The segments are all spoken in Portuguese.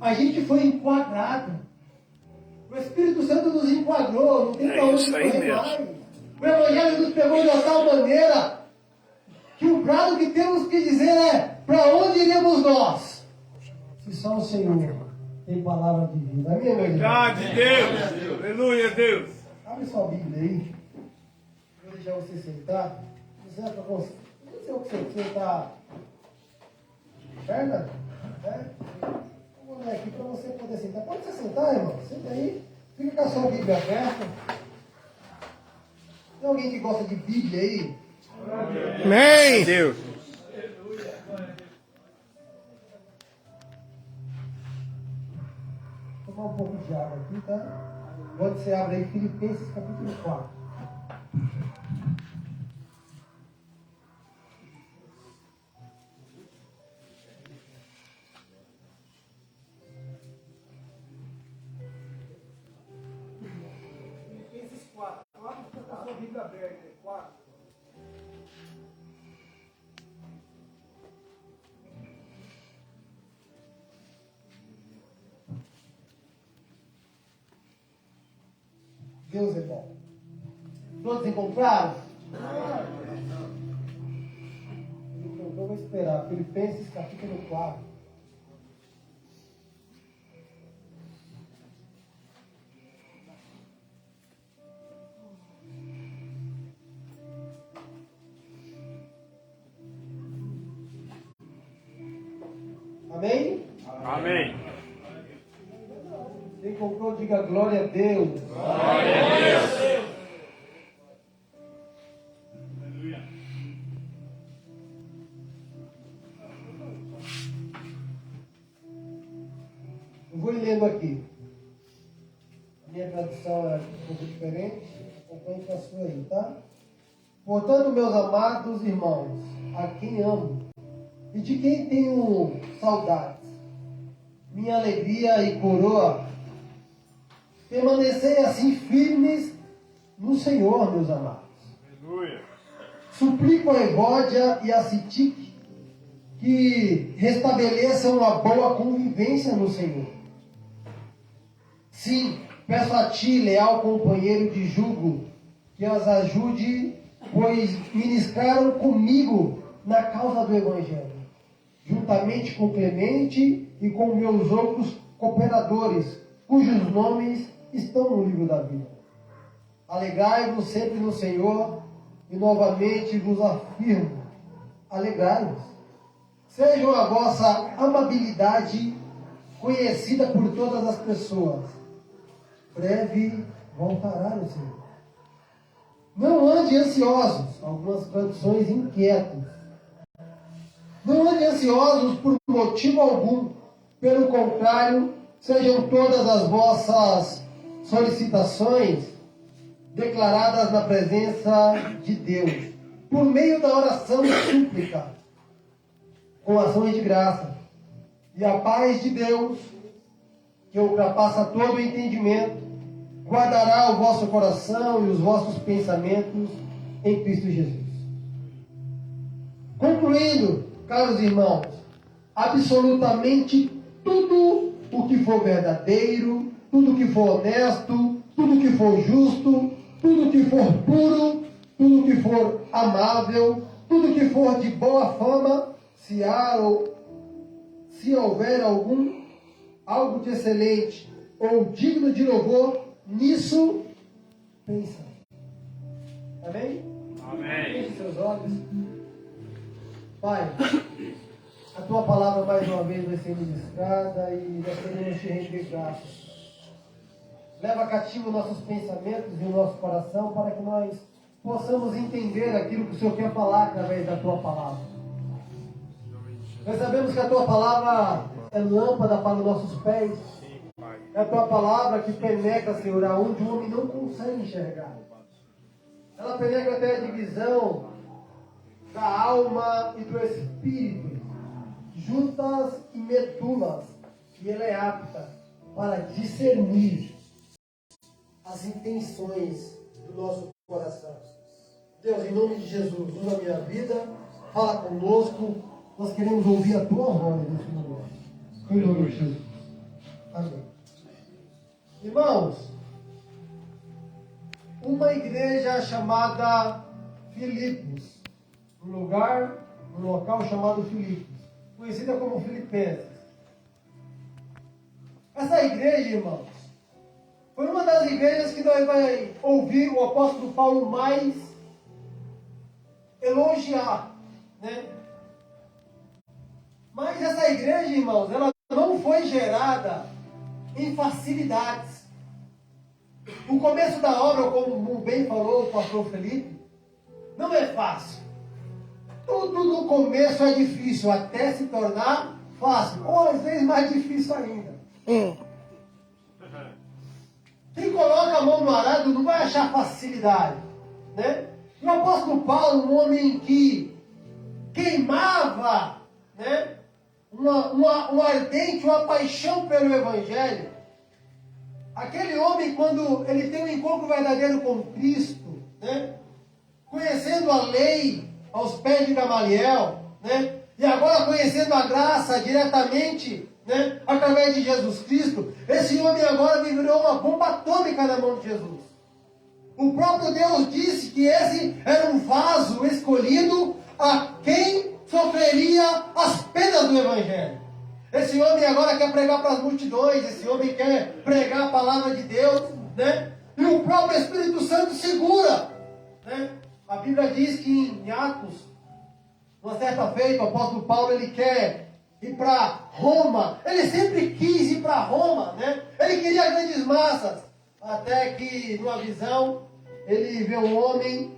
A gente foi enquadrado. O Espírito Santo nos enquadrou, não tem para onde correr mais. O Evangelho nos pegou de tal maneira que o prazo que temos que dizer é: para onde iremos nós? Se só o Senhor tem palavra de vida. Amém, meu irmão? Verdade, Deus. Aleluia, Deus. Abre sua Bíblia aí. Vou deixar você sentar. Não sei o que você está perto. Vou olhar aqui para você poder sentar. Pode você sentar, irmão? Senta aí. Fica com a sua Bíblia aberta. Tem alguém que gosta de Bíblia aí? Amém. Deus. Vou tomar um pouco de água aqui, tá? Quando você abre aí Filipenses capítulo 4. Filipenses 4. Abre com a sua Bíblia aberta. 4. Deus é bom. Todos encontraram? Então vamos esperar. Filipenses capítulo 4. Amém? Amém. Quem comprou, diga glória a Deus. Glória a Deus. Aleluia. Eu vou lendo aqui. A minha tradução é um pouco diferente. Acompanhe com a sua aí, tá? Portanto, meus amados irmãos, a quem amo e de quem tenho saudades, minha alegria e coroa, permanecei assim firmes no Senhor, meus amados. Aleluia. Suplico a Evódia e a Sintique que restabeleçam uma boa convivência no Senhor. Sim, peço a ti, leal companheiro de jugo, que as ajude, pois ministraram comigo na causa do Evangelho, juntamente com Clemente e com meus outros cooperadores, cujos nomes estão no livro da vida. Alegrai-vos sempre no Senhor, e novamente vos afirmo, alegrai-vos. Sejam a vossa amabilidade conhecida por todas as pessoas. Breve voltará o Senhor. Não ande ansiosos, algumas traduções inquietos. Não ande ansiosos por motivo algum. Pelo contrário, sejam todas as vossas solicitações declaradas na presença de Deus, por meio da oração e súplica, com ações de graça. E a paz de Deus, que ultrapassa todo o entendimento, guardará o vosso coração e os vossos pensamentos em Cristo Jesus. Concluindo, caros irmãos, absolutamente tudo o que for verdadeiro, tudo o que for honesto, tudo o que for justo, tudo o que for puro, tudo o que for amável, tudo o que for de boa fama, se houver algo de excelente ou digno de louvor, nisso pensa. Amém? Amém. Feche seus olhos. Pai, a tua palavra mais uma vez vai ser ministrada e nós queremos te render graças. Leva cativo nossos pensamentos e o nosso coração para que nós possamos entender aquilo que o Senhor quer falar através da tua palavra. Nós sabemos que a tua palavra é lâmpada para os nossos pés. É a tua palavra que penetra, Senhor, aonde o homem não consegue enxergar. Ela penetra até a divisão da alma e do espírito, juntas e medulas, e ela é apta para discernir as intenções do nosso coração. Deus, em nome de Jesus, usa a minha vida, fala conosco, nós queremos ouvir a tua voz nesse momento. Em nome de Jesus. Amém. Irmãos, uma igreja chamada Filipos, um local chamado Filipos, conhecida como Filipenses. Essa igreja, irmãos, foi uma das igrejas que nós vamos ouvir o apóstolo Paulo mais elogiar, né? Mas essa igreja, irmãos, ela não foi gerada em facilidades. O começo da obra, como bem falou o pastor Felipe, não é fácil. Tudo no começo é difícil, até se tornar fácil, ou às vezes mais difícil ainda. Quem coloca a mão no arado não vai achar facilidade, né? O apóstolo Paulo, um homem que queimava, né, uma ardente, uma paixão pelo Evangelho. Aquele homem, quando ele tem um encontro verdadeiro com Cristo, né, conhecendo a lei aos pés de Gamaliel, né, e agora conhecendo a graça diretamente, né, através de Jesus Cristo, esse homem agora virou uma bomba atômica na mão de Jesus. O próprio Deus disse que esse era um vaso escolhido a quem sofreria as penas do Evangelho. Esse homem agora quer pregar para as multidões, esse homem quer pregar a palavra de Deus, né? E o próprio Espírito Santo segura, né? A Bíblia diz que em Atos, uma certa feita, o apóstolo Paulo, ele quer ir para Roma. Ele sempre quis ir para Roma, né? Ele queria grandes massas, até que numa visão ele vê um homem,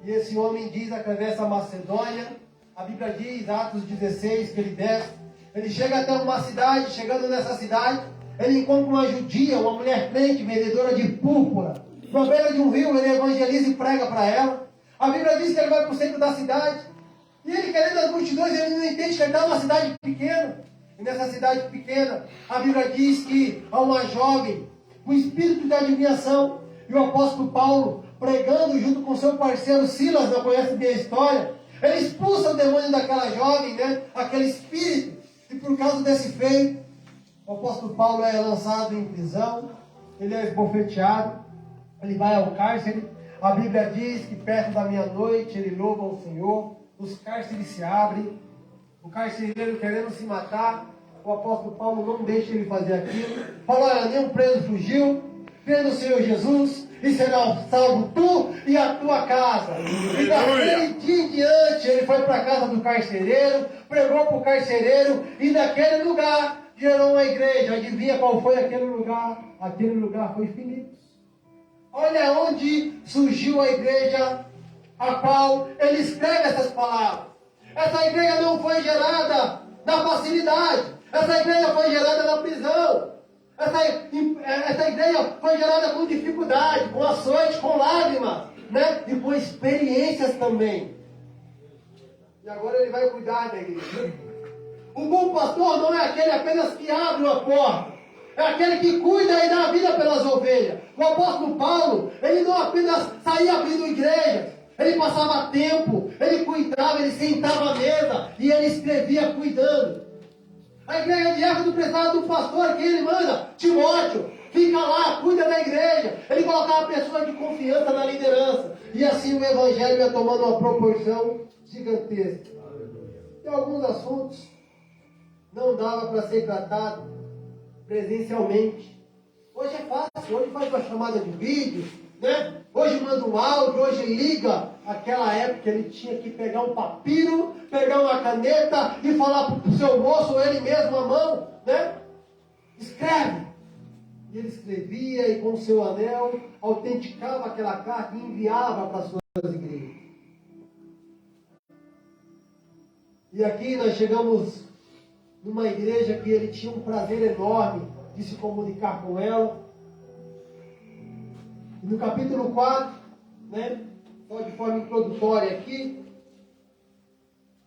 e esse homem diz, atravessa a Macedônia. A Bíblia diz, Atos 16, que ele desce. Ele chega até uma cidade. Chegando nessa cidade, ele encontra uma judia, uma mulher crente, vendedora de púrpura. Na beira de um rio, ele evangeliza e prega para ela. A Bíblia diz que ele vai para o centro da cidade. E ele, querendo as multidões, ele não entende que ele está numa cidade pequena. E nessa cidade pequena, a Bíblia diz que há uma jovem com espírito de adivinhação. E o apóstolo Paulo, pregando junto com seu parceiro Silas, não conhece bem a história, ele expulsa o demônio daquela jovem, né? Aquele espírito. E por causa desse feito, o apóstolo Paulo é lançado em prisão, ele é esbofeteado, ele vai ao cárcere. A Bíblia diz que perto da meia-noite ele louva o Senhor, os cárceres se abrem, o carcereiro querendo se matar, o apóstolo Paulo não deixa ele fazer aquilo. Fala, olha, nenhum preso fugiu, crê no Senhor Jesus, e será salvo tu e a tua casa. E daquele dia em diante, ele foi para a casa do carcereiro, pregou para o carcereiro, e naquele lugar gerou uma igreja. Adivinha qual foi aquele lugar? Aquele lugar foi Filipos. Olha onde surgiu a igreja, a qual ele escreve essas palavras. Essa igreja não foi gerada na facilidade, essa igreja foi gerada na prisão. Essa igreja foi gerada com dificuldade, com açoite, com lágrimas, né? E com experiências também. E agora ele vai cuidar da igreja. O bom pastor não é aquele apenas que abre uma porta, é aquele que cuida e dá a vida pelas ovelhas. O apóstolo Paulo, ele não apenas saía abrindo igrejas, ele passava tempo, ele cuidava, ele sentava à mesa e ele escrevia cuidando. A igreja de Éfeso precisava do pastor, que ele manda, Timóteo, fica lá, cuida da igreja. Ele colocava pessoas de confiança na liderança. E assim o evangelho ia tomando uma proporção gigantesca. E alguns assuntos não dava para ser tratado presencialmente. Hoje é fácil, hoje faz uma chamada de vídeo, né? Hoje manda um áudio, hoje liga. Aquela época ele tinha que pegar um papiro, pegar uma caneta e falar para o seu moço ou ele mesmo à mão, né? Escreve. E ele escrevia e com o seu anel autenticava aquela carta e enviava para as suas igrejas. E aqui nós chegamos numa igreja que ele tinha um prazer enorme de se comunicar com ela. E no capítulo 4, né? Só de forma introdutória aqui,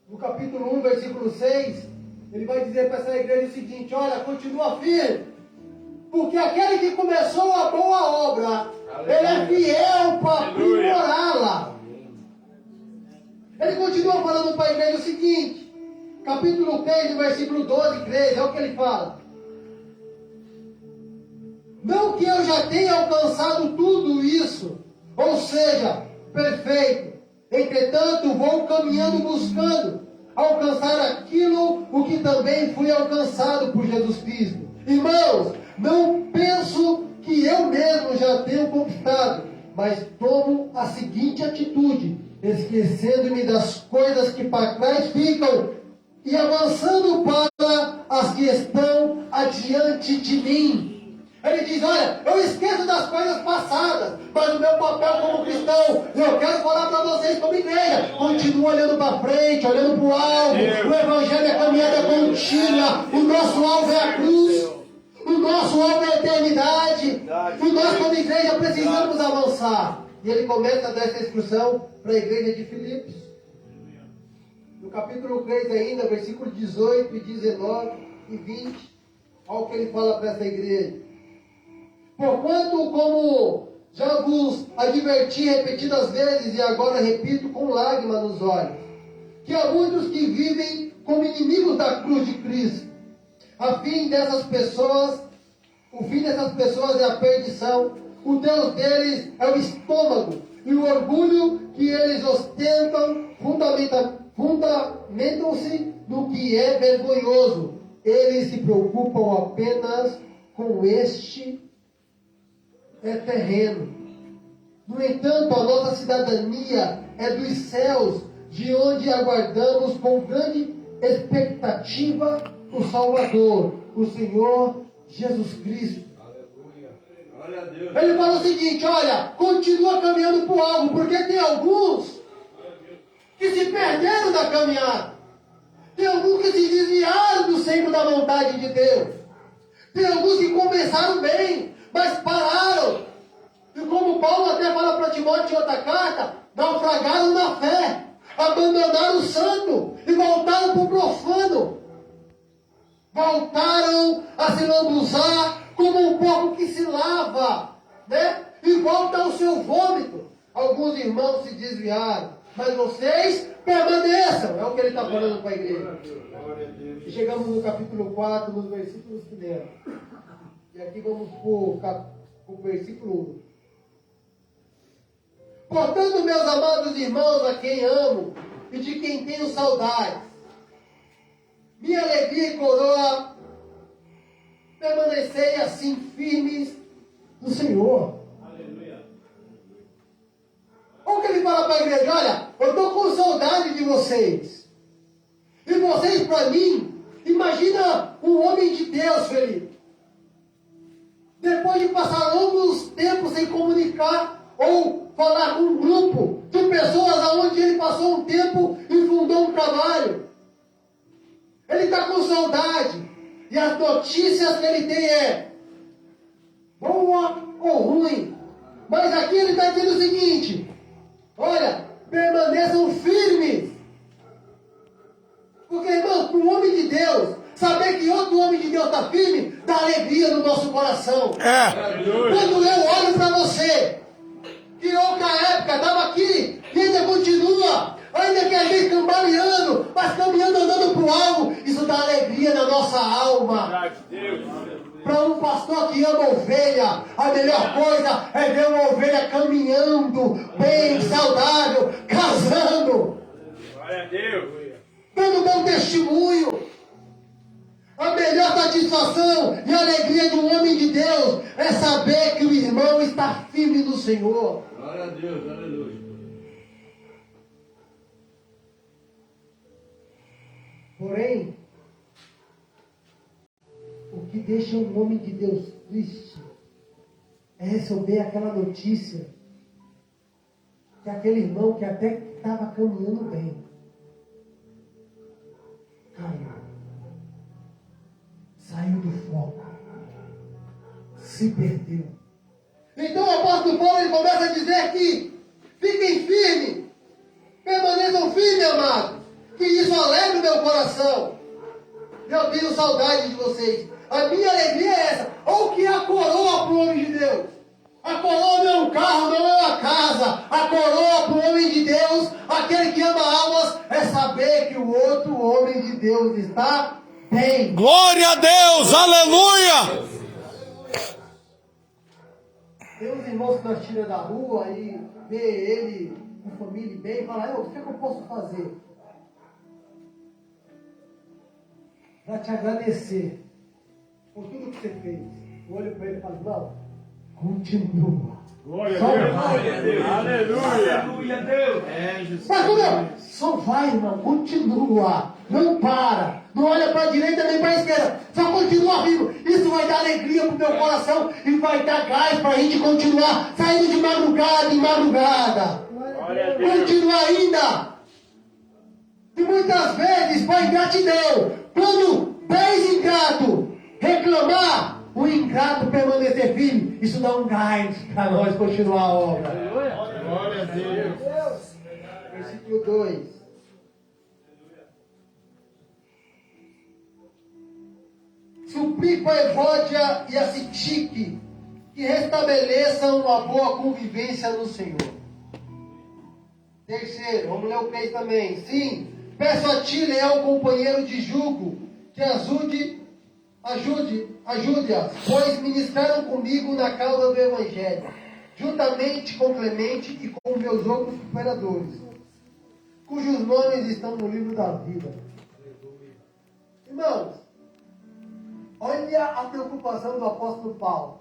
no capítulo 1, versículo 6, ele vai dizer para essa igreja o seguinte: olha, continua firme, porque aquele que começou a boa obra, ele é fiel para aprimorá-la. Ele continua falando para a igreja o seguinte, capítulo 3, versículo 12 e 13, é o que ele fala. já tenha alcançado tudo isso, ou seja, perfeito. Entretanto, vou caminhando buscando alcançar aquilo o que também foi alcançado por Jesus Cristo. Irmãos, não penso que eu mesmo já tenho conquistado, mas tomo a seguinte atitude, esquecendo-me das coisas que para trás ficam e avançando para as que estão adiante de mim. Ele diz, olha, eu esqueço das coisas passadas, mas o meu papel como cristão, eu quero falar para vocês como igreja, continua olhando para frente, olhando para o alvo, o evangelho é caminhada contínua, o nosso alvo é a cruz, o nosso alvo é a eternidade, e nós como igreja precisamos avançar. E ele começa a dar essa instrução para a igreja de Filipos. No capítulo 3 ainda, versículos 18 e 19 e 20, olha o que ele fala para essa igreja. Porquanto, como já vos adverti repetidas vezes, e agora repito com lágrima nos olhos, que há muitos que vivem como inimigos da cruz de Cristo. O fim dessas pessoas é a perdição. O Deus deles é o estômago, e o orgulho que eles ostentam fundamentam-se no que é vergonhoso. Eles se preocupam apenas com este terreno. No entanto, a nossa cidadania é dos céus, de onde aguardamos com grande expectativa o Salvador, o Senhor Jesus Cristo. Glória a Deus. Ele fala o seguinte, olha, continua caminhando para o alvo, porque tem alguns que se perderam da caminhada. Tem alguns que se desviaram do centro da vontade de Deus. Tem alguns que começaram bem, mas pararam. E como Paulo até fala para Timóteo em outra carta, naufragaram na fé, abandonaram o santo e voltaram para o profano. Voltaram a se lambuzar como um porco que se lava, né? E volta ao seu vômito. Alguns irmãos se desviaram, mas vocês permaneçam. É o que ele está falando para a igreja. E chegamos no capítulo 4, nos versículos que deram. E aqui vamos para o versículo 1. Portanto, meus amados irmãos, a quem amo e de quem tenho saudade, minha alegria e coroa, permanecei assim firmes no Senhor. Aleluia. Olha o que ele fala para a igreja, olha, eu estou com saudade de vocês. E vocês, para mim, imagina um homem de Deus, Felipe. Depois de passar longos tempos sem comunicar ou falar com um grupo de pessoas onde ele passou um tempo e fundou um trabalho. Ele está com saudade. E as notícias que ele tem é boa ou ruim. Mas aqui ele está dizendo o seguinte, olha, permaneçam firmes. Porque, irmão, para um homem de Deus, saber que outro homem de Deus está firme, dá alegria no nosso coração. Quando eu olho para você, que outra época estava aqui, e ainda continua, ainda que a gente cambaleando, mas caminhando, andando para o alvo, isso dá alegria na nossa alma. Para um pastor que ama ovelha, a melhor coisa é ver uma ovelha caminhando, bem, saudável, casando. Glória a Deus. Dando bom testemunho. A melhor satisfação e alegria de um homem de Deus é saber que o irmão está firme no Senhor. Glória a Deus, aleluia. Porém, o que deixa um homem de Deus triste é receber aquela notícia que aquele irmão que até estava caminhando bem, caiu, saiu do foco, se perdeu. Então o apóstolo Paulo ele começa a dizer que fiquem firmes, permaneçam firmes, amados, que isso alegra o meu coração. Eu tenho saudade de vocês. A minha alegria é essa. Ou que a coroa para o homem de Deus. A coroa não é um carro, não é uma casa. A coroa para o homem de Deus, aquele que ama almas, é saber que o outro homem de Deus está bem. Glória a Deus, aleluia! Tem uns irmãos que nós tiramos da rua e vê ele com família bem e fala, o que é que eu posso fazer? Para te agradecer por tudo que você fez. Eu olho para ele e falo, não, continua. Glória Só a Deus. vai. Aleluia. Aleluia, Deus. É, Jesus. Mas como é? Só vai, irmão, continua. Não para. Não olha para a direita nem para a esquerda. Só continua vivo. Isso vai dar alegria para o meu coração e vai dar gás para a gente continuar saindo de madrugada em madrugada. Glória a Deus. Continua ainda. E muitas vezes, para ingratidão, quando 10 ingratos reclamar, o ingrato permanecer firme, isso dá um gás para nós continuar a obra. Glória a Deus. Versículo 2. Suplico a Evódia e a Sitique que restabeleçam uma boa convivência no Senhor. Terceiro, vamos ler o 3 também. Sim, peço a ti, leal companheiro de jugo, que ajude-as, pois ministraram comigo na causa do Evangelho, juntamente com Clemente e com meus outros cooperadores, cujos nomes estão no livro da vida. Irmãos, olha a preocupação do apóstolo Paulo.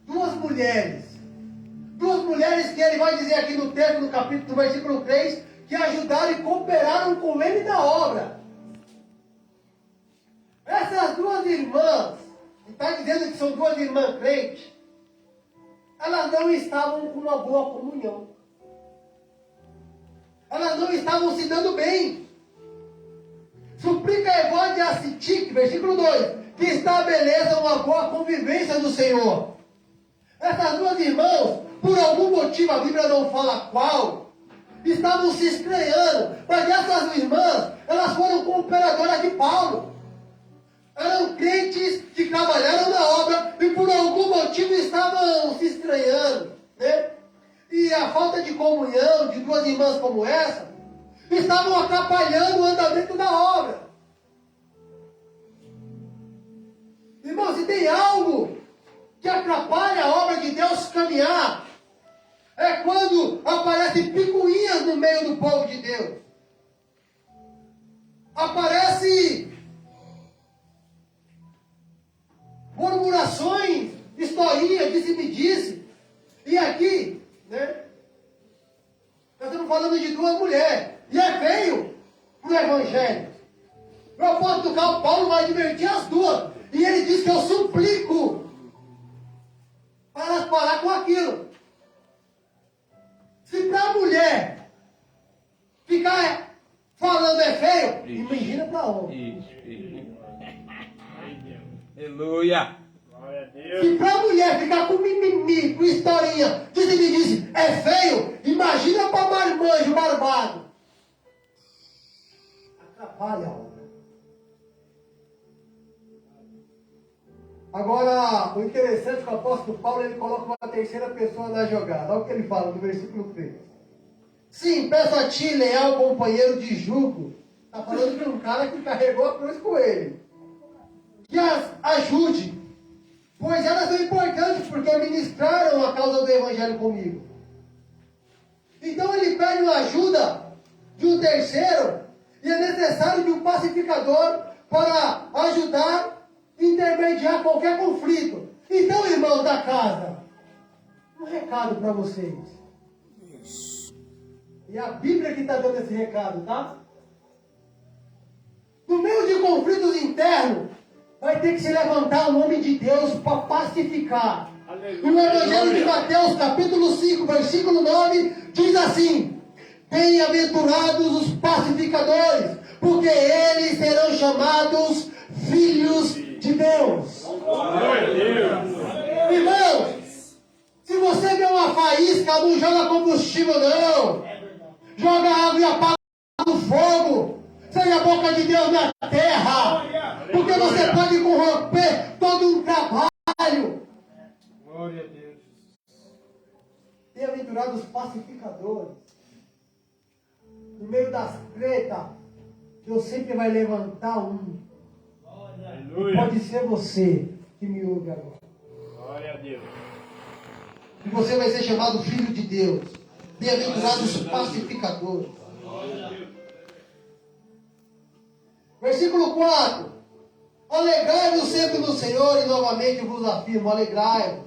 Duas mulheres que ele vai dizer aqui no texto, no capítulo, no versículo 3, que ajudaram e cooperaram com ele na obra. Essas duas irmãs, está dizendo que são duas irmãs crentes, elas não estavam com uma boa comunhão. Elas não estavam se dando bem. Suplica a Evódia a Sitique, versículo 2, que estabeleça uma boa convivência do Senhor. Essas duas irmãs, por algum motivo, a Bíblia não fala qual, estavam se estranhando, mas essas irmãs, elas foram cooperadoras de Paulo. Eram crentes que trabalharam na obra e por algum motivo estavam se estranhando, né? E a falta de comunhão de duas irmãs como essa, estavam atrapalhando o andamento da obra. Irmão, se tem algo que atrapalha a obra de Deus caminhar, é quando aparecem picuinhas no meio do povo de Deus. Aparece murmurações, historinha, disse-me-disse. E aqui, né? Nós estamos falando de duas mulheres. E é feio para o Evangelho. O apóstolo Paulo vai advertir as duas. E ele diz que eu suplico para elas parar com aquilo. Se para a mulher ficar falando é feio, imagina para homem. Aleluia. Glória a Deus. Se para a mulher ficar com mimimi, com historinha, que ele diz é feio, imagina para marmanjo barbado. Atrapalha a obra. Agora, o interessante é que o apóstolo Paulo ele coloca uma terceira pessoa na jogada. Olha o que ele fala no versículo 3. Sim, peço a ti, leal companheiro de jugo. Está falando de um cara que carregou a cruz com ele. Que as ajude, pois elas são importantes porque ministraram a causa do Evangelho comigo. Então ele pede uma ajuda de um terceiro e é necessário de um pacificador para ajudar a intermediar qualquer conflito. Então, irmãos da casa, um recado para vocês. E a Bíblia que está dando esse recado, tá? No meio de conflitos internos, vai ter que se levantar o nome de Deus para pacificar. Aleluia. No Evangelho de Mateus, capítulo 5, versículo 9, diz assim: bem-aventurados os pacificadores, porque eles serão chamados filhos de Deus. Glória a Deus. Irmãos, se você vê uma faísca, não joga combustível não. Joga água e apaga o fogo. Seja a boca de Deus na terra. Porque você pode corromper todo um trabalho. Glória a Deus. Bem-aventurados pacificadores. No meio das tretas, Deus sempre vai levantar um. Aleluia. Pode ser você que me ouve agora. Glória a Deus. E você vai ser chamado filho de Deus. Bem-aventurados pacificadores. Versículo 4. Alegrai-vos sempre no Senhor, e novamente vos afirmo, alegrai-vos.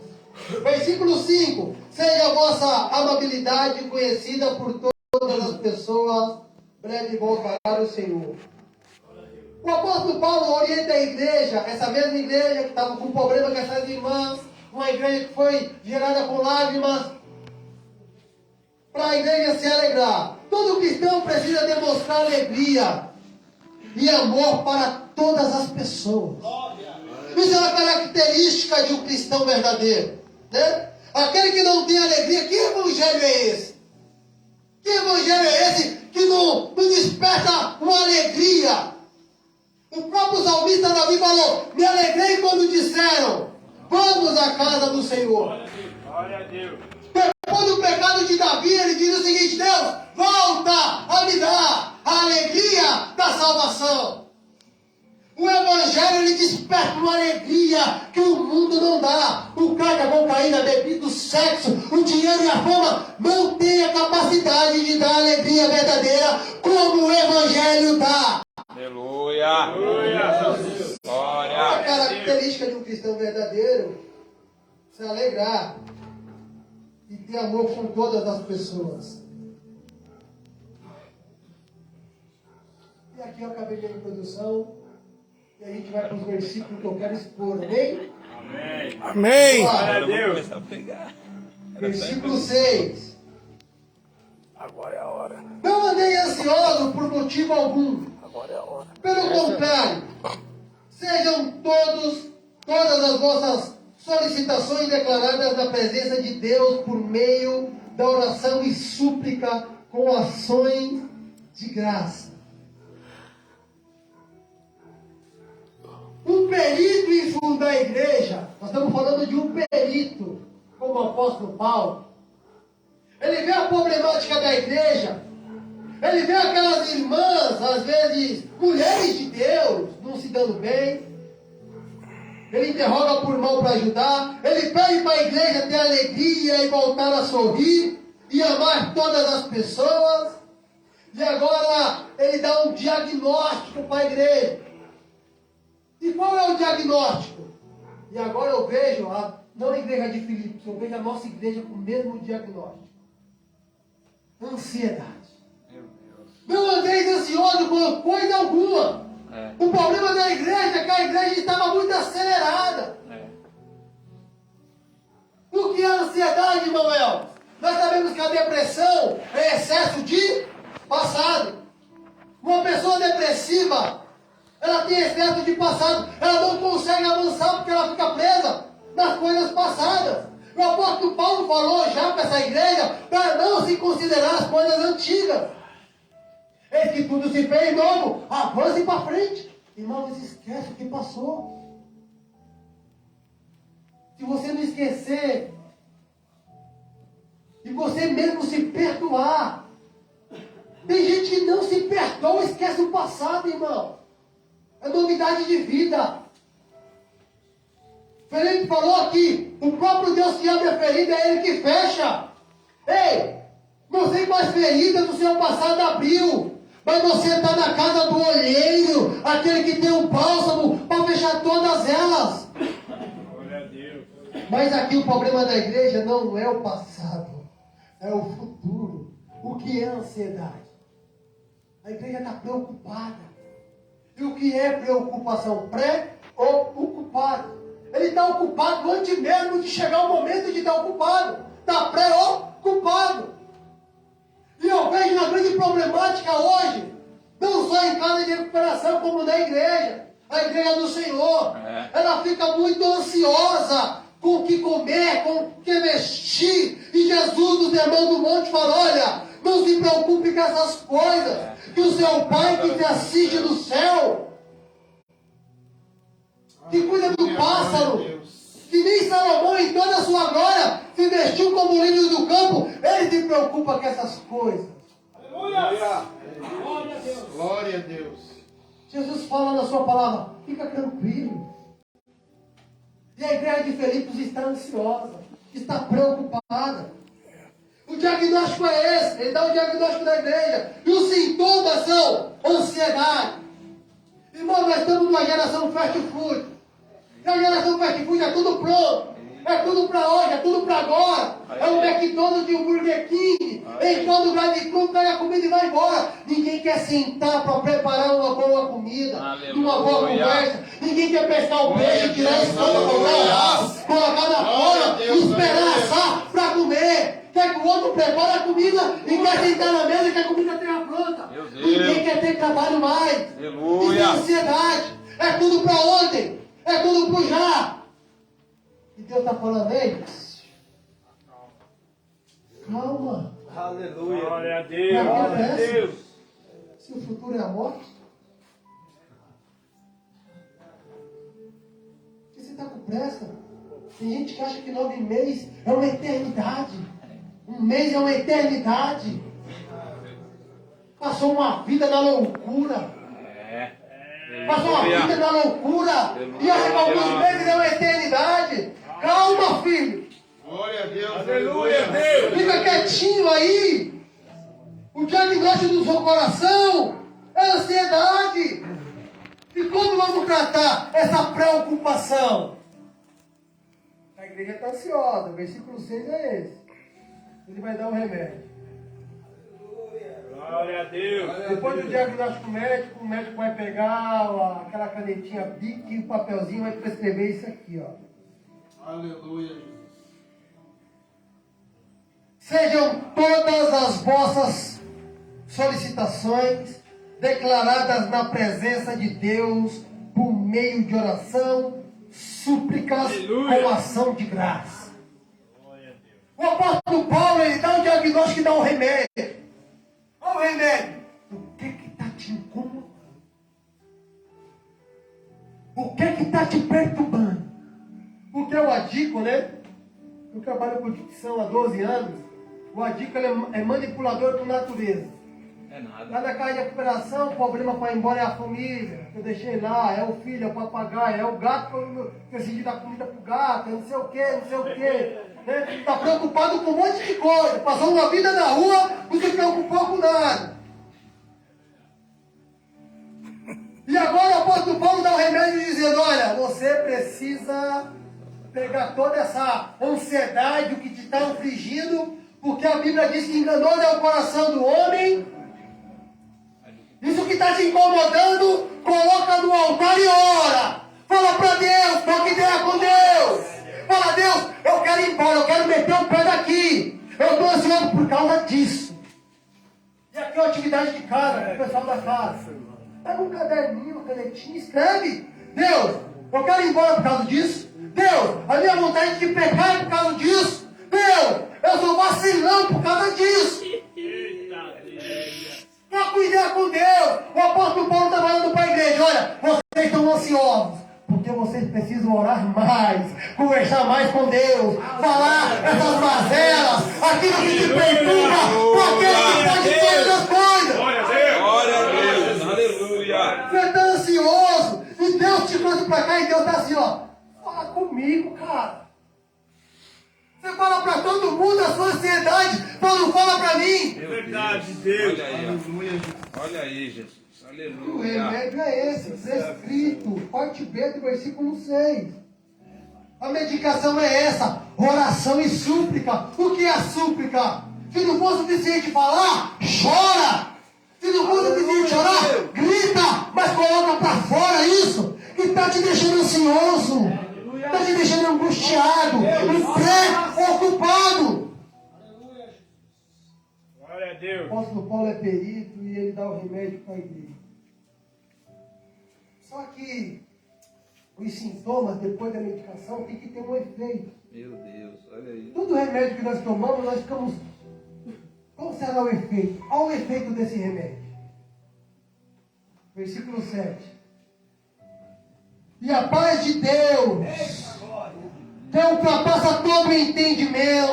Versículo 5. Seja a vossa amabilidade conhecida por todas as pessoas, breve voltará o Senhor. O apóstolo Paulo orienta a igreja, essa mesma igreja que estava com problema com essas irmãs, uma igreja que foi gerada com lágrimas, para a igreja se alegrar. Todo cristão precisa demonstrar alegria e amor para todas as pessoas. Isso é uma característica de um cristão verdadeiro, né? Aquele que não tem alegria, que evangelho é esse? Que evangelho é esse que não desperta uma alegria? O próprio salmista Davi falou: me alegrei quando disseram, vamos à casa do Senhor. Glória a Deus. Depois do pecado de Davi, ele diz o seguinte: Deus, volta a me dar a alegria da salvação. O Evangelho, ele desperta uma alegria que o mundo não dá. O cara, a cocaína, a bebida, o sexo, o dinheiro e a fama não tem a capacidade de dar alegria verdadeira como o Evangelho dá. Aleluia. Aleluia. Glória. A característica de um cristão verdadeiro é se alegrar e ter amor com todas as pessoas. E aqui eu acabei de a introdução. E a gente vai para os versículos que eu quero expor, amém? Amém. Amém. Glória a Vou Deus. começar a pregar. Versículo 6. Agora é a hora. Não andei ansioso por motivo algum. Agora é a hora. Pelo contrário, sejam todas as vossas solicitações declaradas na presença de Deus por meio da oração e súplica com ações de graça. Um perito em fundar a igreja, nós estamos falando de um perito, como o apóstolo Paulo. Ele vê a problemática da igreja, ele vê aquelas irmãs, às vezes, mulheres de Deus, não se dando bem. Ele interroga por mão para ajudar, ele pede para a igreja ter alegria e voltar a sorrir e amar todas as pessoas. E agora ele dá um diagnóstico para a igreja. E qual é o diagnóstico? E agora eu vejo, não a igreja de Filipos, eu vejo a nossa igreja com o mesmo diagnóstico. Ansiedade. Não andeis ansioso por coisa alguma. O problema da igreja é que a igreja estava muito acelerada. O que é ansiedade, irmão Elvis? Nós sabemos que a depressão é excesso de passado. Uma pessoa depressiva, ela tem excesso de passado. Ela não consegue avançar porque ela fica presa nas coisas passadas. O apóstolo Paulo falou já para essa igreja para não se considerar as coisas antigas. Eis que tudo se fez novo. Avance para frente. Irmãos, esquece o que passou. Se você não esquecer, e você mesmo se perdoar. Tem gente que não se perdoa, esquece o passado, irmão. É novidade de vida. Felipe falou que o próprio Deus que abre a ferida é Ele que fecha. Ei, não sei quais feridas do seu passado abriu, mas você está na casa do olheiro, aquele que tem um bálsamo para fechar todas elas. Glória a Deus. Mas aqui o problema da igreja não é o passado, é o futuro. O que é ansiedade? A igreja está preocupada. E o que é preocupação? Pré-ocupado. Ele está ocupado antes mesmo de chegar o momento de estar ocupado. Está preocupado. E eu vejo uma grande problemática hoje, não só em casa de recuperação, como na igreja. A igreja do Senhor. Ela fica muito ansiosa com o que comer, com o que vestir. E Jesus, no sermão do monte, fala: olha, não se preocupe com essas coisas, que o seu Pai que te assiste do céu, que cuida do pássaro, que nem Salomão em toda a sua glória se vestiu como lírio do campo, ele se preocupa com essas coisas. Aleluia. Glória a Deus. Jesus fala na sua palavra: fica tranquilo. E a igreja de Filipos está ansiosa. está preocupada. O diagnóstico é esse. Ele dá o diagnóstico da igreja. E os sintomas são ansiedade. Irmão, nós estamos numa geração fast food. E a geração fast food é tudo pronto. É tudo para hoje, é tudo para agora. É um McDonald's e um Burger King. Entrou no drive-thru, pega a comida e vai embora. Ninguém quer sentar para preparar uma boa comida, uma boa conversa. Ninguém quer pescar o peixe, tirar a escama, colocar o rabo, colocar na folha e esperar assar para comer. Quer que o outro prepare a comida e quer sentar na mesa e que a comida esteja pronta. Ninguém quer ter trabalho mais. Isso é ansiedade. É tudo para ontem. É tudo para já. E Deus está falando, ei, calma. Aleluia. Glória a Deus. Glória a Deus. Se o futuro é a morte. Por que você está com pressa? Tem gente que acha que 9 meses é uma eternidade. Um mês é uma eternidade. Passou uma vida na loucura. Passou uma vida na loucura. E acha que alguns meses é uma eternidade. Calma, filho. Glória a Deus. Aleluia, Deus. Fica quietinho aí. O diagnóstico do seu coração é ansiedade. E como vamos tratar essa preocupação? A igreja está ansiosa. O versículo 6 é esse. Ele vai dar um remédio. Glória a Deus. Depois do diagnóstico médico, o médico vai pegar aquela canetinha Bic e o papelzinho e vai prescrever isso aqui, ó. Aleluia, Jesus. Sejam todas as vossas solicitações declaradas na presença de Deus por meio de oração, súplicas com ação de graça. O apóstolo Paulo, ele dá um diagnóstico e dá um remédio. Olha o remédio. O que está te incomodando? O que está te perturbando? Porque o Adico, né? Eu trabalho com dicção há 12 anos. O Adico ele é manipulador por natureza. É nada. Lá na casa de recuperação, o problema para ir embora é a família. Que eu deixei lá, é o filho, é o papagaio, é o gato que eu decidi dar comida pro gato, é não sei o que, não sei o que. Está preocupado com um monte de coisa. Passou uma vida na rua, não se preocupou com nada. E agora o apóstolo Paulo dá um remédio dizendo, olha, você precisa pegar toda essa ansiedade, o que te está afligindo, porque a Bíblia diz que enganoso é o coração do homem. Isso que está te incomodando, coloca no altar e ora. Fala para Deus, troca ideia com Deus. Fala, Deus, eu quero ir embora, eu quero meter o pé daqui. Eu estou ansioso por causa disso. E aqui é uma atividade de casa, o pessoal da casa. Pega um caderninho, uma canetinha, escreve. Deus, eu quero ir embora por causa disso. Deus, a minha vontade de pecar é por causa disso. Deus, eu sou vacilão por causa disso. Troca ideia com Deus. O apóstolo Paulo está falando para a igreja, olha, vocês estão ansiosos. Porque vocês precisam orar mais, conversar mais com Deus, falar essas mazelas, aquilo que te perturba, porque Ele pode todas as coisas. Glória a Deus. Glória a Deus. Aleluia. Você está ansioso, e Deus te trouxe para cá, e Deus está assim, ó, fala comigo, cara. Você fala para todo mundo a sua ansiedade, mas não fala para mim. É verdade, Deus. Olha aí, aleluia. Olha aí, Jesus. O Aleluia. remédio é esse, descrito, parte B do versículo 6. A medicação é essa, oração e súplica. O que é a súplica? Se não for suficiente falar, chora. Se não for suficiente chorar, grita, mas coloca para fora isso que está te deixando ansioso, está te deixando angustiado, preocupado. Glória a Deus. O apóstolo Paulo é perito e ele dá o remédio para a igreja. Só que os sintomas, depois da medicação, tem que ter um efeito. Meu Deus, olha aí. Todo remédio que nós tomamos, nós ficamos... Qual será o efeito? Qual o efeito desse remédio? Versículo 7. E a paz de Deus, que ultrapassa todo o entendimento,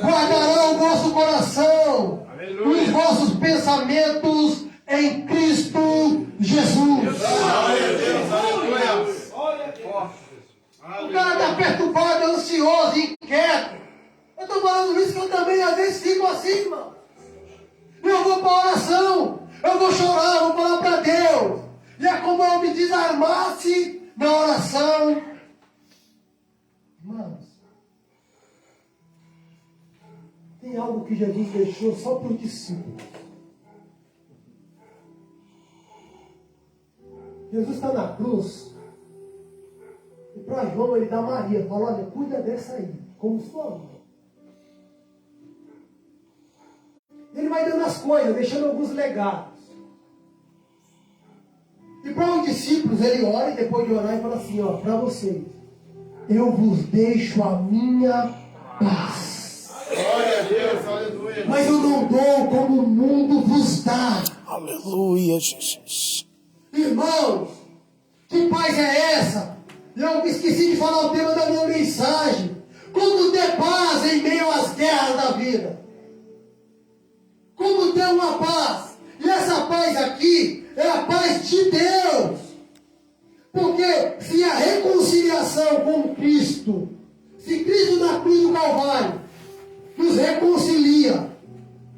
guardará o vosso coração e os vossos pensamentos em Cristo Jesus. O cara está perturbado, ansioso, inquieto. Eu estou falando isso que eu também às vezes fico assim, irmão. Eu vou para a oração, eu vou chorar, eu vou falar para Deus. E é como eu me desarmasse na oração. Irmãos, tem algo que Jesus deixou só para os discípulos. Jesus está na cruz. E para João ele dá Maria. Fala, olha, cuida dessa aí, como sua mãe. Ele vai dando as coisas, deixando alguns legados. E para os discípulos ele ora e depois de orar ele fala assim, ó, para vocês. Eu vos deixo a minha paz. Glória a Deus, aleluia. Mas eu não dou como o mundo vos dá. Aleluia, Jesus. Irmãos, que paz é essa? Eu esqueci de falar o tema da minha mensagem. Como ter paz em meio às guerras da vida? Como ter uma paz? E essa paz aqui é a paz de Deus. Porque se a reconciliação com Cristo, se Cristo na cruz do Calvário nos reconcilia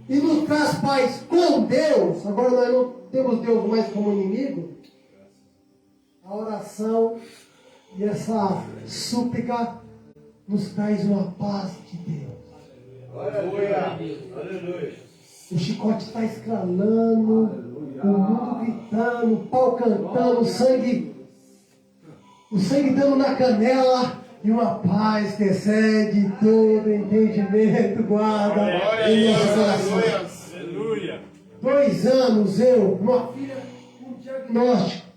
e nos traz paz com Deus, agora nós não temos Deus mais como inimigo, a oração e essa súplica nos traz uma paz de Deus. Aleluia. Aleluia. O chicote está escralando, o mundo gritando, o pau cantando, o sangue dando na canela, e uma paz que excede todo entendimento, guarda em nosso coração. Aleluia. 2 anos eu, uma filha com diagnóstico,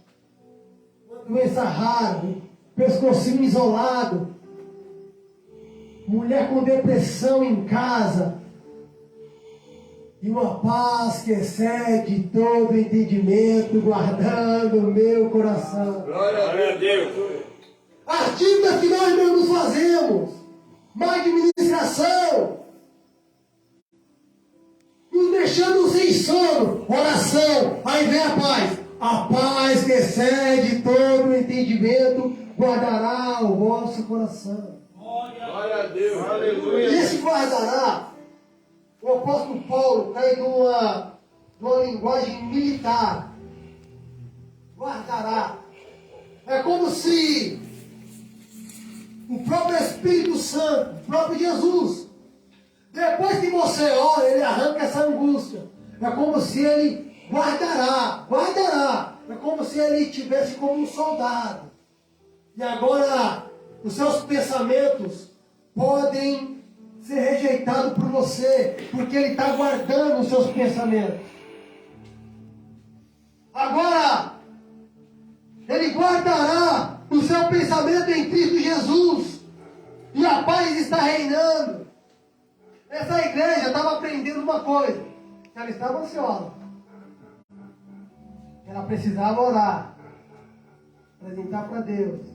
uma doença rara, um pescocinho isolado, mulher com depressão em casa, e uma paz que excede todo entendimento, guardando o meu coração. Glória a Deus. As dívidas que nós mesmos fazemos, má administração, nos deixando sem sono, oração, aí vem a paz. A paz que excede todo entendimento, guardará o vosso coração. Glória a Deus. E Aleluia. esse guardará, o apóstolo Paulo cai numa linguagem militar. Guardará. É como se o próprio Espírito Santo, o próprio Jesus, depois que você ora, ele arranca essa angústia. É como se ele guardará. É como se ele estivesse como um soldado. E agora, os seus pensamentos podem ser rejeitados por você, porque ele está guardando os seus pensamentos. Agora, ele guardará o seu pensamento em Cristo Jesus, e a paz está reinando. Essa igreja estava aprendendo uma coisa, que ela estava ansiosa, ela precisava orar, apresentar para Deus,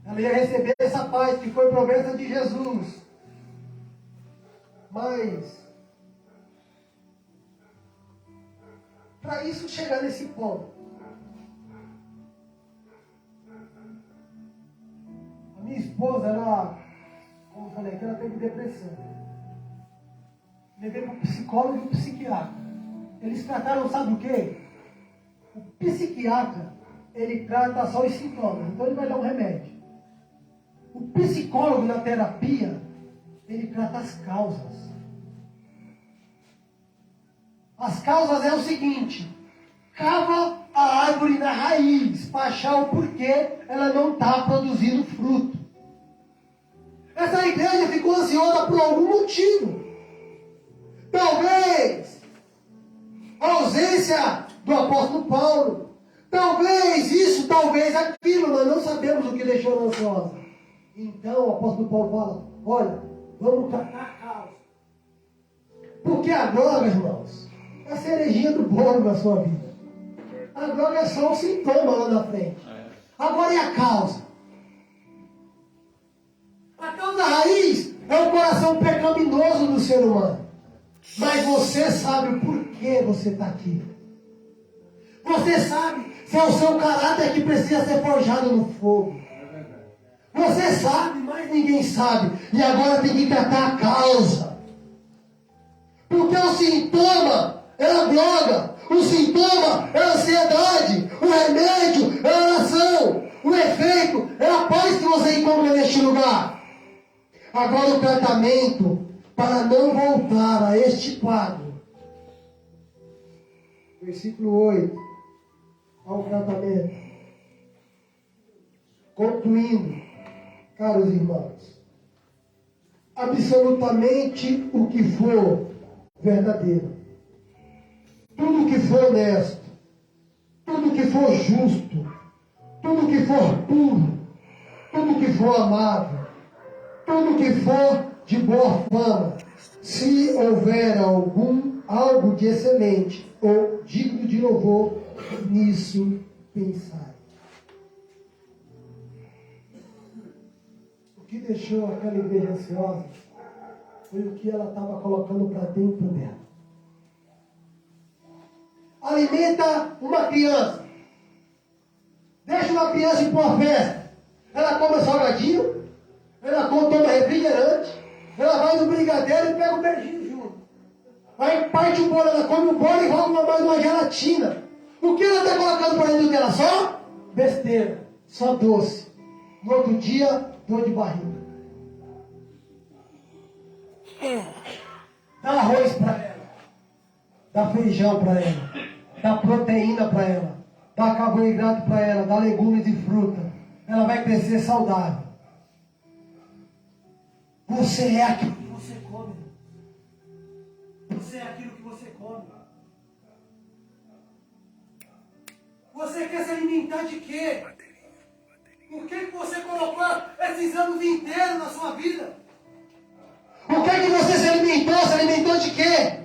ela ia receber essa paz que foi promessa de Jesus. Mas, para isso chegar nesse ponto, a minha esposa, ela, como eu falei aqui, ela teve depressão. Levei para o psicólogo e o psiquiatra. Eles trataram, sabe o quê? O psiquiatra, ele trata só os sintomas, então ele vai dar um remédio. O psicólogo na terapia, ele trata as causas. As causas é o seguinte: cava a árvore na raiz, para achar o porquê ela não está produzindo fruto. Essa igreja ficou ansiosa por algum motivo. Talvez a ausência do apóstolo Paulo, talvez isso, talvez aquilo, nós não sabemos o que deixou ela ansiosa. Então o apóstolo Paulo fala: olha, vamos tratar a causa. Porque a droga, irmãos, é a cerejinha do bolo na sua vida. A droga é só um sintoma lá na frente. Agora é a causa. A causa raiz é o coração pecaminoso do ser humano. Mas você sabe o porquê você está aqui. Você sabe se é o seu caráter que precisa ser forjado no fogo. Você sabe, mas ninguém sabe. E agora tem que tratar a causa. Porque o sintoma é a droga, o sintoma é a ansiedade, o remédio é a oração, o efeito é a paz que você encontra neste lugar. Agora o tratamento para não voltar a este quadro. Versículo 8. Ao tratamento. Concluindo, caros irmãos, absolutamente o que for verdadeiro, tudo que for honesto, tudo que for justo, tudo que for puro, tudo que for amável, tudo que for de boa fama, se houver algo de excelente ou digno de louvor, nisso pensai. O que deixou aquela igreja ansiosa foi o que ela estava colocando para dentro dela. Alimenta uma criança. Deixa uma criança ir para uma festa. Ela come salgadinho, ela toma refrigerante, ela vai no brigadeiro e pega o beijinho junto. Aí parte o bolo, ela come o bolo e joga mais uma gelatina. O que ela está colocando para dentro dela? Só besteira, só doce. No outro dia, dor de barriga. Dá arroz para ela, dá feijão para ela, dá proteína para ela, dá carboidrato para ela, dá legumes e fruta. Ela vai crescer saudável. Você é aquilo que você come. Você é aquilo que você come. Você quer se alimentar de quê? Por que você colocou esses anos inteiros na sua vida? O que você se alimentou? Se alimentou de quê?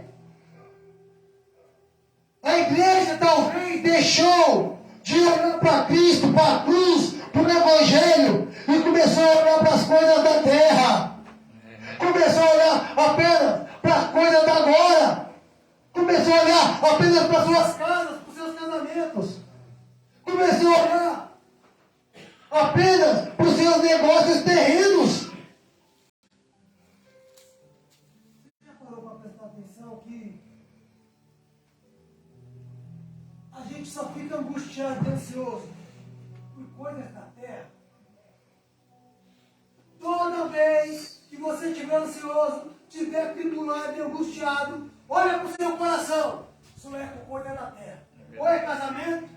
A igreja talvez deixou de olhar para Cristo, para a cruz, para o Evangelho e começou a olhar para as coisas da terra. Começou a olhar apenas para as coisas da agora. Começou a olhar apenas para as suas casas, para os seus casamentos. Começou a olhar apenas para os seus negócios terrenos. Você já parou para prestar atenção que a gente só fica angustiado e ansioso por coisas da terra? Toda vez que você estiver ansioso, estiver tribulado e angustiado, olha para o seu coração. Isso é com coisa da terra. Ou é casamento,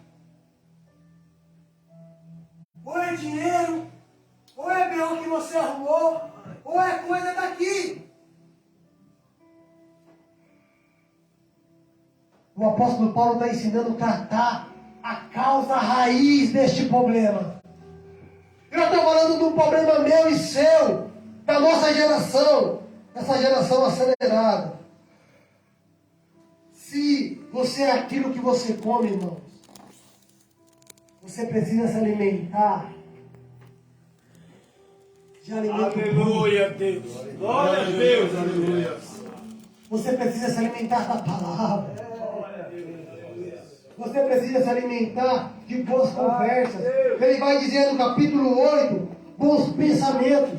ou é dinheiro, ou é B.O. que você arrumou, ou é coisa daqui. O apóstolo Paulo está ensinando a tratar a causa raiz deste problema. Eu estou falando de um problema meu e seu, da nossa geração, essa geração acelerada. Se você é aquilo que você come, irmãos, você precisa se alimentar de alimento Aleluia, Deus. Glória a Deus, aleluia. Você precisa se alimentar da palavra. Você precisa se alimentar de boas conversas. Ele vai dizer no capítulo 8, bons pensamentos.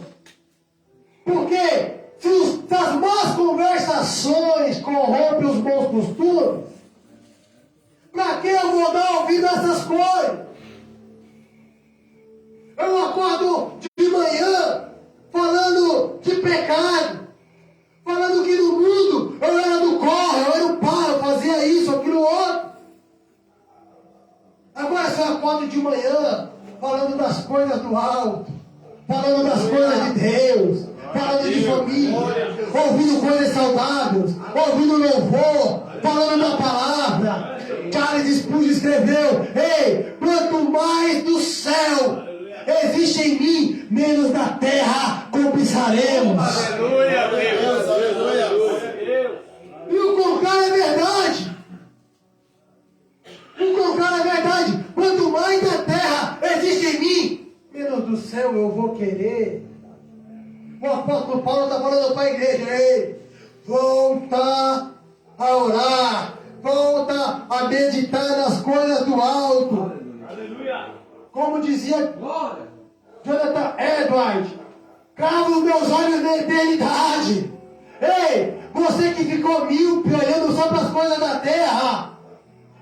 Porque se as más conversações corrompem os bons costumes, para que eu vou dar ouvido a essas coisas? Eu acordo de manhã falando de pecado, falando que no mundo eu era do corre, eu era o pá, eu fazia isso, aquilo outro. Agora se eu acordo de manhã falando das coisas do alto, falando das coisas de Deus, falando de família, ouvindo coisas saudáveis, ouvindo louvor, falando da palavra. Charles Spurgeon escreveu: ei, quanto mais do céu existe em mim, menos da terra cobiçaremos. Aleluia, Deus, aleluia. E o contrário é verdade. O contrário é verdade. Quanto mais da terra existe em mim, menos do céu eu vou querer. O apóstolo Paulo está falando para a igreja: ei, volta a orar, volta a meditar nas coisas do alto. Aleluia. Como dizia Jonathan Edwards, cravo os meus olhos na eternidade. Ei, você que ficou míope olhando só para as coisas da terra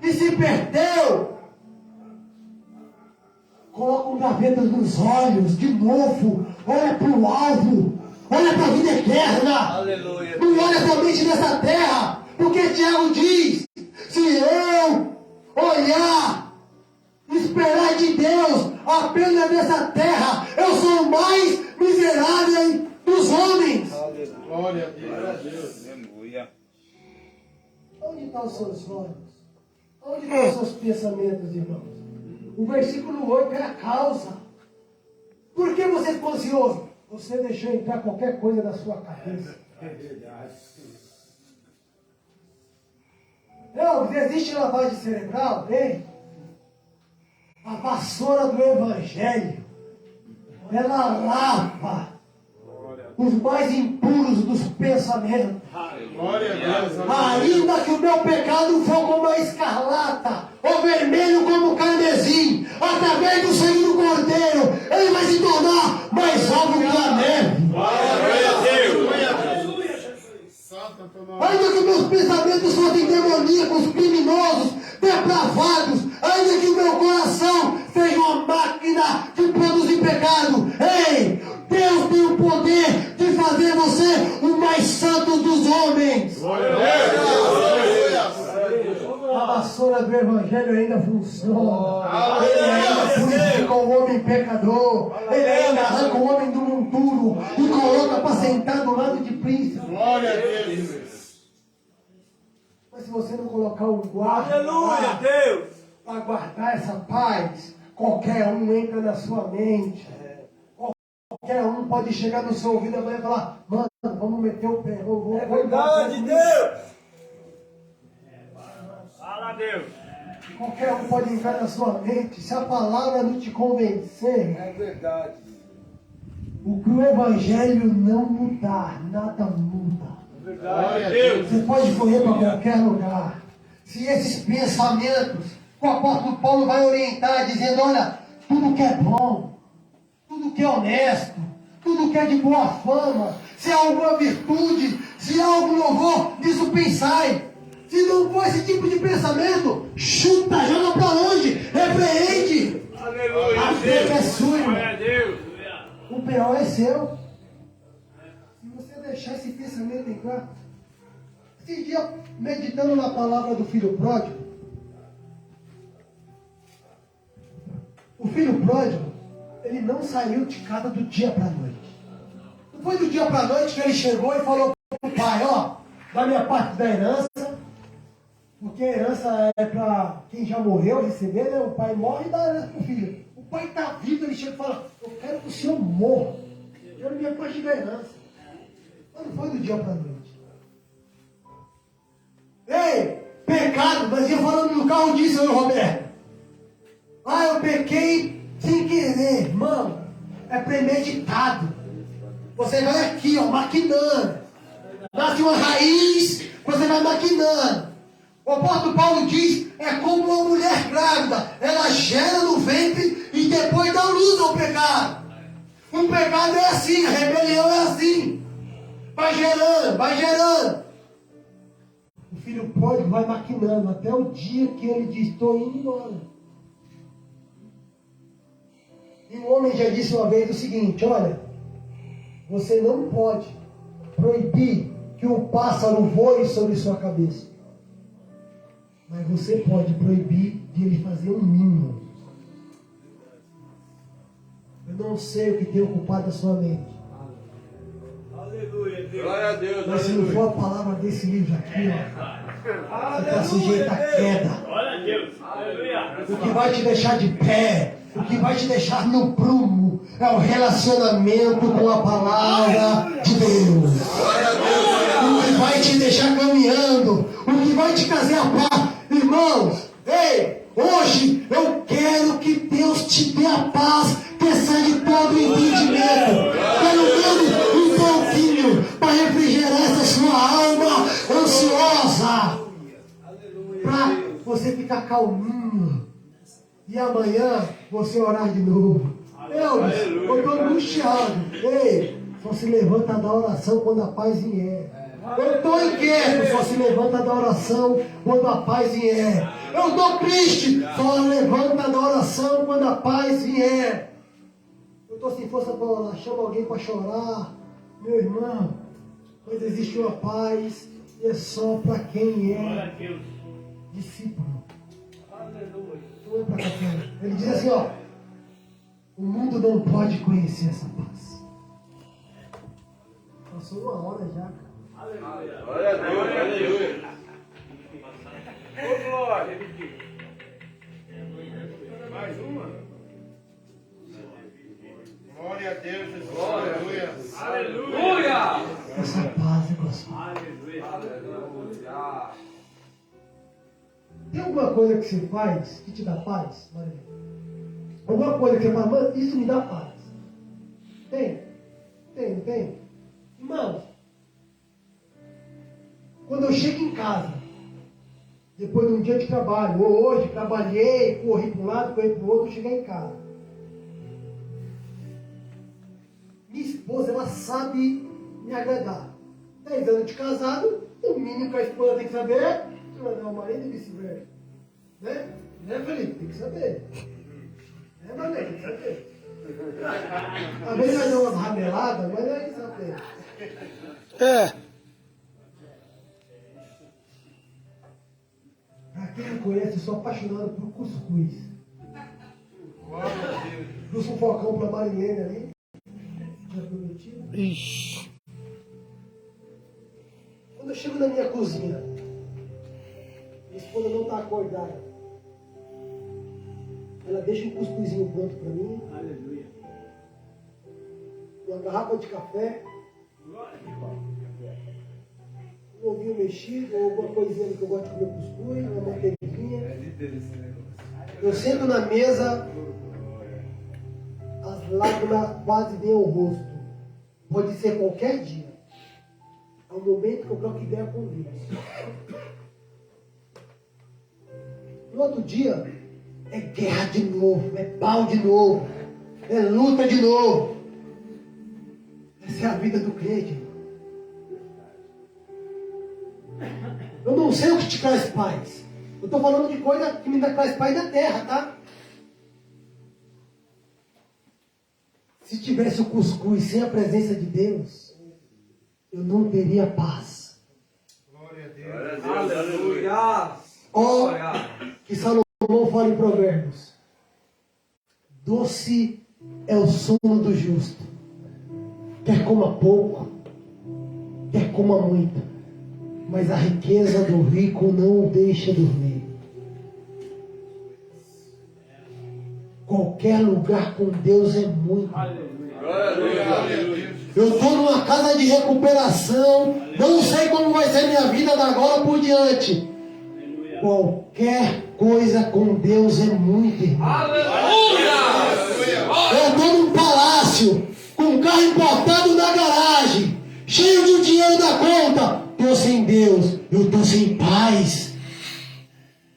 e se perdeu, coloca um gaveta nos olhos de novo, olha para o alvo, olha para a vida eterna. Aleluia. Não olha somente nessa terra, porque Tiago diz: se eu olhar, esperar de Deus apenas nessa terra, eu sou o mais miserável dos homens. Glória a Deus. Aleluia. Onde estão os seus olhos? Onde estão os seus pensamentos, irmãos? O versículo 8 é a causa. Por que você ficou ansioso? Você deixou entrar qualquer coisa na sua cabeça. Não, existe lavagem cerebral? Ei, a vassoura do Evangelho, ela lava os mais impuros dos pensamentos. Glória a Deus. Ainda que o meu pecado for como a escarlata, ou vermelho como o carmesim, através do sangue do Cordeiro, ele vai se tornar mais alvo que a neve. Glória a Deus. Ainda que meus pensamentos fossem demoníacos, criminosos, depravados, ainda que o meu coração seja uma máquina de produzir pecado, ei, Deus tem o poder de fazer você o mais santo dos homens. Glória a Deus. A vassoura do Evangelho ainda funciona. Ele ainda purifica o homem pecador. Ele ainda arranca o homem do monturo e coloca para sentar do lado de príncipe. Glória a Deus. Mas se você não colocar um guarda Aleluia, Deus. para guardar essa paz, qualquer um entra na sua mente. Qualquer um pode chegar no seu ouvido amanhã e falar: mano, vamos meter o pé. É verdade, Deus. Fala a Deus. Qualquer um pode entrar na sua mente. Se a palavra não te convencer, É verdade. o que o Evangelho não mudar, nada muda. Glória a Deus. Você pode correr para qualquer lugar. Se esses pensamentos, o apóstolo Paulo vai orientar, dizendo: olha, tudo que é bom, tudo que é honesto, tudo que é de boa fama, se há alguma virtude, se há algum louvor, disso pensai. Se não for esse tipo de pensamento, chuta, joga para longe, repreende. Aleluia. A fé é sua, irmão. Glória a Deus. O pior é seu. Se você deixar esse pensamento entrar. Esse dia, meditando na palavra do filho pródigo, o filho pródigo, ele não saiu de casa do dia para a noite. Não foi do dia para a noite que ele chegou e falou para o pai: ó, da minha parte da herança, porque a herança é para quem já morreu receber, né? O pai morre e dá a herança para o filho. O pai está vivo, ele chega e fala: eu quero que o senhor morra, eu quero minha parte da herança. Mas não foi do dia para a noite. Ei, pecado, mas ia falando no carro disso, senhor Roberto. Ah, eu pequei sem querer. Irmão, é premeditado. Você vai aqui, ó, maquinando. Nasce uma raiz, você vai maquinando. O apóstolo Paulo diz: é como uma mulher grávida. Ela gera no ventre e depois dá luz ao pecado. O pecado é assim, a rebelião é assim. Vai gerando, vai gerando. O filho pródigo vai maquinando até o dia que ele diz: estou indo embora. E o homem já disse uma vez o seguinte: olha, você não pode proibir que um pássaro voe sobre sua cabeça, mas você pode proibir de ele fazer um ninho. Eu não sei o que tem ocupado a sua mente, Aleluia, Deus. Glória a Deus. mas se não for a palavra desse livro aqui, ó, você está sujeito à queda. Glória a Deus. Aleluia. O que vai te deixar de pé, o que vai te deixar no prumo, é o relacionamento com a palavra de Deus. O que vai te deixar caminhando, o que vai te trazer a paz. Irmãos, ei, hoje eu quero que Deus te dê a paz que excede todo entendimento. Pelo menos um pouquinho para refrigerar essa sua alma ansiosa. Para você ficar calminho. E amanhã você orar de novo. Elvis, eu estou angustiado. Ei, só se levanta da oração quando a paz vier. Eu estou inquieto, só se levanta da oração quando a paz vier. Eu estou triste, só levanta da oração quando a paz vier. Eu estou sem força para orar, chama alguém para chorar. Meu irmão, mas existe uma paz e é só para quem é discípulo. Não é para qualquer. Ele diz assim, ó, o mundo não pode conhecer essa paz. Passou 1 hora já, cara. Glória a Deus, aleluia. Ô, glória. Mais uma. Glória a Deus, Jesus. Aleluia. Aleluia. Essa paz é gostosa. Aleluia. Tem alguma coisa que você faz que te dá paz, Maria? Alguma coisa que você fala, mano, isso me dá paz. Tem? Tem. Irmão, quando eu chego em casa, depois de um dia de trabalho, ou hoje trabalhei, corri para um lado, corri para o outro, cheguei em casa. Minha esposa, ela sabe me agradar. 10 anos de casado, o mínimo que a esposa tem que saber é mandar o marido e vice-versa. Né, Felipe? Tem que saber. Mané? Tem que saber. Às vezes vai dar umas rameladas, mas é isso saber. Pra quem não conhece, eu sou apaixonado por cuscuz. Trouxe um focão pra Marilene ali. Já prometido. Ixi. Quando eu chego na minha cozinha, minha esposa não está acordada. Ela deixa um cuscuzinho pronto para mim. Aleluia. Uma garrafa de café. Um ovinho mexido, ou alguma coisinha que eu gosto de comer cuscuz, uma manteiguinha. Eu sento na mesa, as lágrimas quase vêm ao rosto. Pode ser qualquer dia. É o momento que eu troco ideia com Deus. No outro dia, é guerra de novo, é pau de novo, é luta de novo. Essa é a vida do crente. Eu não sei o que te traz paz. Eu estou falando de coisa que me traz paz da terra, tá? Se tivesse o cuscuz sem a presença de Deus, eu não teria paz. Glória a Deus. Aleluia. Ó, que Salomão fala em Provérbios. Doce é o sono do justo. Quer coma pouco, quer coma muito, mas a riqueza do rico não o deixa dormir. Qualquer lugar com Deus é muito. Eu estou numa casa de recuperação, não sei como vai ser minha vida da agora por diante. Qualquer coisa com Deus é muito, irmão. Eu estou num palácio, com um carro importado na garagem, cheio de dinheiro na conta. Estou sem Deus, eu estou sem paz.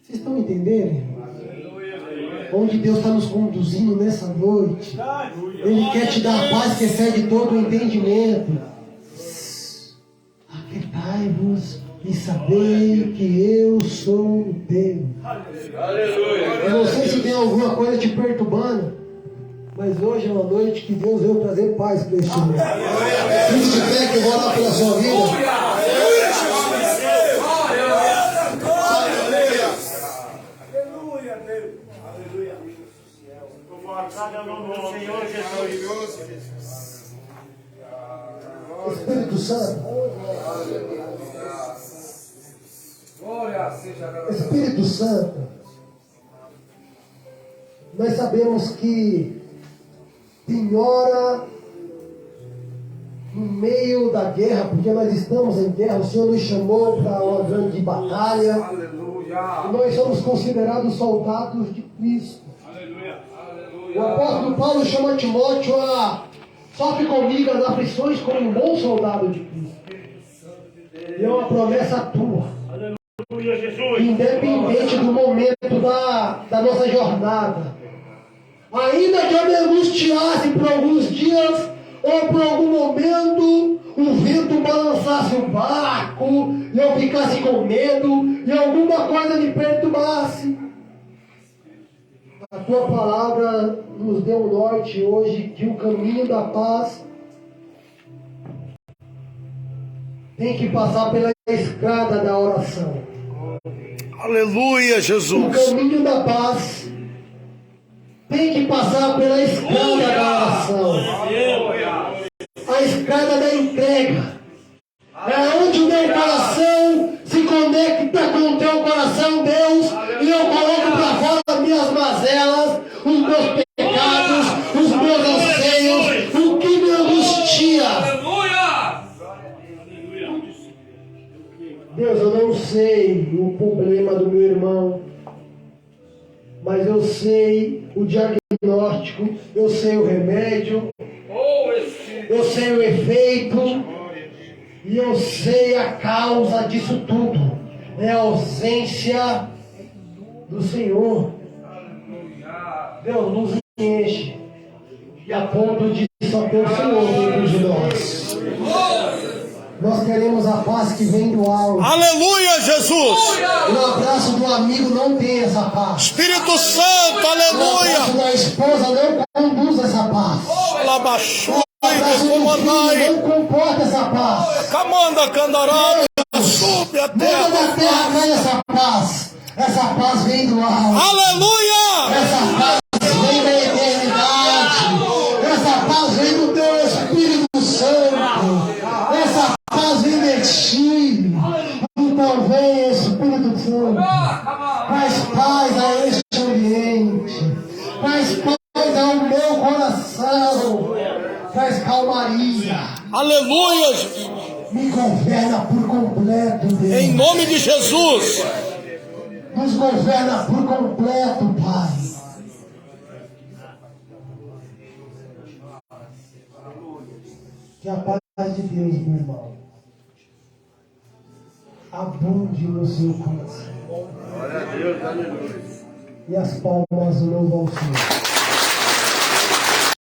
Vocês estão entendendo, irmão? Onde Deus está nos conduzindo nessa noite. Ele quer te dar a paz que excede todo o entendimento. Aquietai-vos e sabei que eu sou Deus. Eu não sei se tem alguma coisa te perturbando, mas hoje é uma noite que Deus veio trazer paz para este mundo. Se tiver que eu vou orar pela sua vida. Espírito Santo. Espírito Santo. Nós sabemos que tem hora no meio da guerra, porque nós estamos em guerra, o Senhor nos chamou para uma grande batalha. E nós somos considerados soldados de Cristo. O apóstolo Paulo chama Timóteo a sofre comigo as aflições como um bom soldado de Cristo. E é uma promessa tua. Independente do momento da nossa jornada. Ainda que eu me angustiasse por alguns dias, ou por algum momento, o vento balançasse o barco, e eu ficasse com medo, e alguma coisa me perturbasse. A tua palavra nos deu um norte hoje, que o caminho da paz tem que passar pela estrada da oração. Aleluia, O Jesus. caminho da paz tem que passar pela estrada da oração. A estrada da entrega. É onde o meu coração se conecta com o teu coração, Deus, e eu coloco para fora as minhas mazelas, os meus pecados, os meus anseios, o que me angustia. Deus, eu não sei o problema do meu irmão, mas eu sei o diagnóstico, eu sei o remédio, eu sei o efeito, e eu sei a causa disso tudo. É a ausência do Senhor. Deus nos enche, e a ponto de só ter o Senhor dentro de nós. Nós queremos a paz que vem do alto. Aleluia, Jesus. O abraço do amigo não tem essa paz. Espírito Santo, O aleluia. abraço da esposa não conduz essa paz. Labaxu, O abraço do filho comandai. não comporta essa paz. Camanda, candarada. Sube a Nada terra. da terra vem essa paz. Essa paz vem do alto. Aleluia. Essa paz vem da eternidade. Essa paz vem do teu Espírito Santo. Essa paz vem de ti. Então vem, Espírito Santo. Traz paz a este ambiente. Traz paz ao meu coração. Traz calmaria. Aleluia, Jesus. Me governa por completo, Deus. Em nome de Jesus. Nos governa por completo, Pai. Que a paz de Deus, meu irmão, abunde no seu coração. Glória a Deus, aleluia. E as palmas louvam ao Senhor.